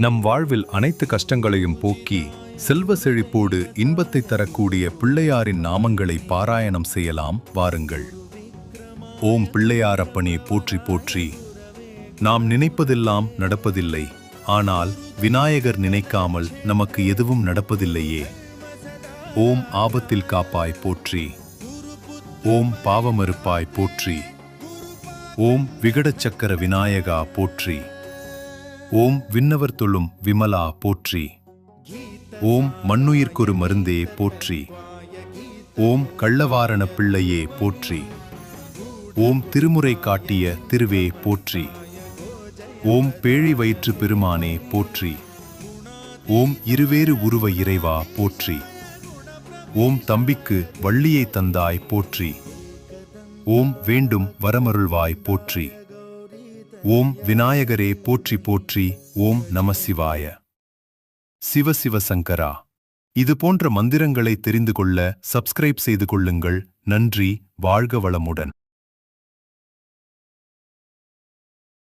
நம் வாழ்வில் அனைத்து கஷ்டங்களையும் போக்கி செல்வ செழிப்போடு இன்பத்தை தரக்கூடிய பிள்ளையாரின் நாமங்களை பாராயணம் செய்யலாம் வாருங்கள். ஓம் பிள்ளையாரப்பனே போற்றி போற்றி. நாம் நினைப்பதெல்லாம் நடப்பதில்லை, ஆனால் விநாயகர் நினைக்காமல் நமக்கு எதுவும் நடப்பதில்லையே. ஓம் ஆபத்தில் காப்பாய் போற்றி. ஓம் பாவமறுப்பாய் போற்றி. ஓம் விகடச்சக்கர விநாயகா போற்றி. ஓம் விண்ணவர் தொழும் விமலா போற்றி. ஓம் மண்ணுயிர்க்கொரு மருந்தே போற்றி. ஓம் கள்ளவாரண பிள்ளையே போற்றி. ஓம் திருமுறை காட்டிய திருவே போற்றி. ஓம் பேழி வயிற்று பெருமானே போற்றி. ஓம் இருவேறு உருவ இறைவா போற்றி. ஓம் தம்பிக்கு வள்ளியை தந்தாய் போற்றி. ஓம் வேண்டும் வரமருள்வாய் போற்றி. ஓம் விநாயகரே போற்றி போற்றி. ஓம் நம சிவாய. சிவ சிவ சங்கரா. இது போன்ற மந்திரங்களை தெரிந்து கொள்ள சப்ஸ்கிரைப் செய்து கொள்ளுங்கள். நன்றி. வாழ்க வளமுடன்.